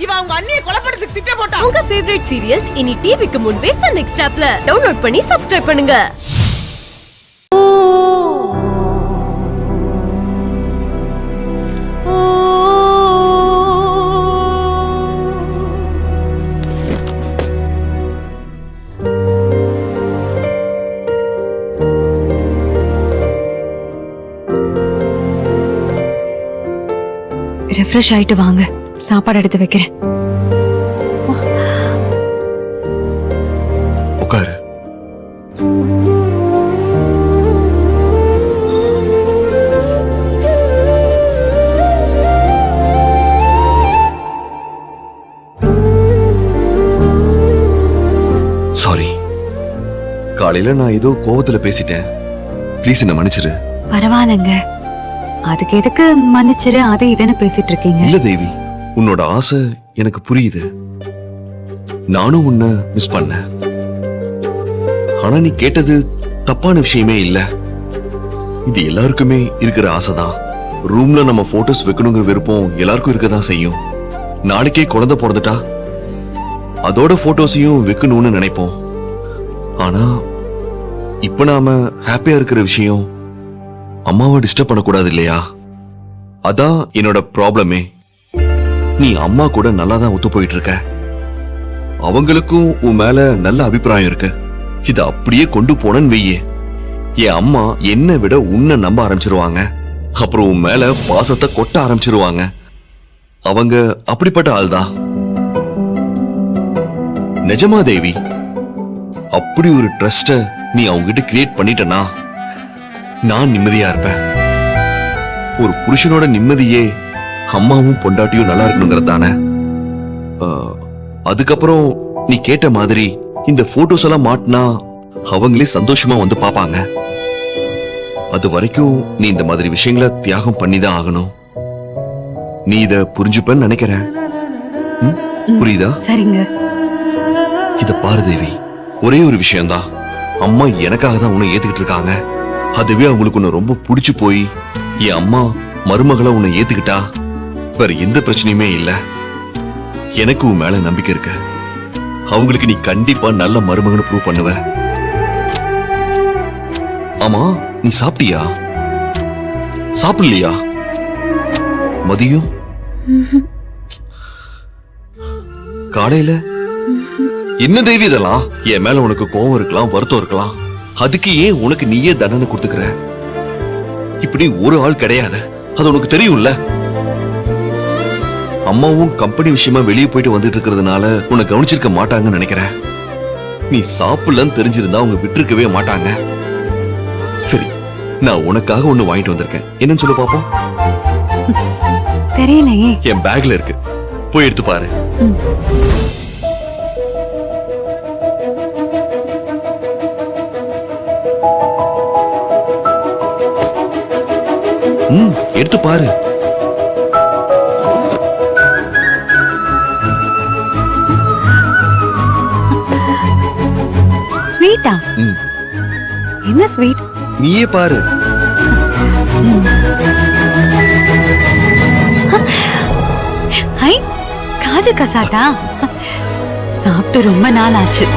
இவன் அவங்க அண்ணியை கொலைப்படுறதுக்கு திட்டம் போட்டான். உங்க ஃபேவரட் சீரியல்ஸ் இனி டிவிக்கு முன்பே சன் நெக்ஸ்ட் ஆப்ல டவுன்லோட் பண்ணி சப்ஸ்கிரைப் பண்ணுங்க. ரெஃப்ரெஷ் ஆயிட்டு வாங்க, சாப்பாடு எடுத்து வைக்கிறேன். உட்காரு. சாரி, காலையில நான் ஏதோ கோவத்துல பேசிட்டேன். ப்ளீஸ் என்ன மன்னிச்சிரு. பரவாயில்லைங்க, அதுக்கு எதுக்கு மன்னிச்சிரு அதை இதுன்னு பேசிட்டு இருக்கீங்க? இல்ல தேவி, உன்னோட ஆசை எனக்கு புரியுது. நானும் உன்னை மிஸ் பண்ணேன். ஆனா நீ கேட்டது தப்பான விஷயமே இல்ல. இது எல்லாருக்குமே இருக்கிற ஆசைதான். ரூம்ல நம்ம போட்டோஸ் வைக்கணுங்கிற விருப்பம் எல்லாருக்கும் இருக்கதான் செய்யும். நாளைக்கே குழந்தை பிறந்துட்டா அதோட போட்டோஸையும் வைக்கணும்னு நினைப்போம். ஆனா இப்ப நாம ஹாப்பியா இருக்கிற விஷயம் அம்மாவை டிஸ்டர்ப் பண்ணக்கூடாது இல்லையா? அதான் என்னோட ப்ராப்ளமே. நீ அம்மா கூட நல்லா தான் ஒத்து போயிட்டு இருக்க. அவங்களுக்கும் உன் மேல நல்ல அபிப்பிராயம் இருக்கு. இத அப்படியே கொண்டு போனன்னு வெய்யே, என் அம்மா என்னை விட உன்னை நம்ப ஆரம்பிச்சிருவாங்க. அப்புறம் உன் மேல பாசத்தை கொட்ட ஆரம்பிச்சிருவாங்க. அவங்க அப்படிப்பட்ட ஆள்தான். நிஜமா தேவி, அப்படி ஒரு ட்ரஸ்ட நீ அவங்க கிட்ட கிரியேட் பண்ணிட்டனா நான் நிம்மதியா இருப்பேன். ஒரு புருஷனோட நிம்மதியே அம்மாவும் பொண்டாட்டியும் நல்லா இருக்கணுங்கிறது தானே. அதுக்கப்புறம் நீ கேட்ட மாதிரி இந்த போட்டோஸ் எல்லாம் மாட்டினா அவங்களே சந்தோஷமா வந்து பாப்பாங்க. அது வரைக்கும் நீ இந்த மாதிரி விஷயங்களை தியாகம் பண்ணிதான் ஆகணும். நீ இத புரிஞ்சுப்பன்னு நினைக்கிறேன். புரியுதா? சரிங்க. இத பாரு தேவி, ஒரே ஒரு விஷயம்தான். அம்மா எனக்காக தான் உன்னை ஏத்துக்கிட்டு இருக்காங்க. அதுவே அவங்களுக்கு உன்னை ரொம்ப பிடிச்சு போய் என் அம்மா மருமகளை உன்னை ஏத்துக்கிட்டா வேற எந்த பிரச்சனையுமே இல்ல. எனக்கு உன் மேல நம்பிக்கை இருக்கு. அவங்களுக்கு நீ கண்டிப்பா நல்ல மருமகனை ப்ரூவ் பண்ணுவ. ஆமா, நீ சாப்பிட்டியா? சாப்பிடலையா? மதியம் காலையில என்ன தேவி இதெல்லாம்? என் மேல உனக்கு கோவம் இருக்கலாம், வருத்தம் இருக்கலாம். அதுக்கு ஏன் உனக்கு நீயே தண்டனை கொடுத்துக்கிற? இப்படி ஒரு ஆள் கிடையாது, அது உனக்கு தெரியும்ல. அம்மாவும் கம்பெனி விஷயமா வெளியே போயிட்டு வந்துட்டு இருக்கிறதுனால உன்னை கவனிச்சிருக்க மாட்டாங்கன்னு நினைக்கிறேன். நீ சாப்பிடலன்னு தெரிஞ்சிருந்தா அவங்க விட்டுருக்கவே மாட்டாங்க. சரி, நான் உனக்காக ஒண்ணு வாங்கிட்டு வந்திருக்கேன். என்னன்னு சொல்லு பாப்போம். தெரியலையே. என் பேக்ல இருக்கு, போய் எடுத்து பாரு. எடுத்து பாரு. ஸ்வீட்டா? என்ன ஸ்வீட்? நீயே பாரு. High, kaju cassata? சாப்பிட்டு ரொம்ப நாள் ஆச்சு.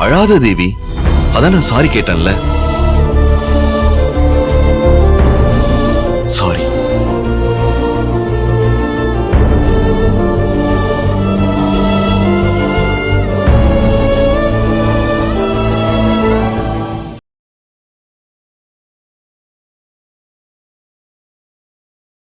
அழாத தேவி, அதான் நான் சாரி கேட்டேன்ல.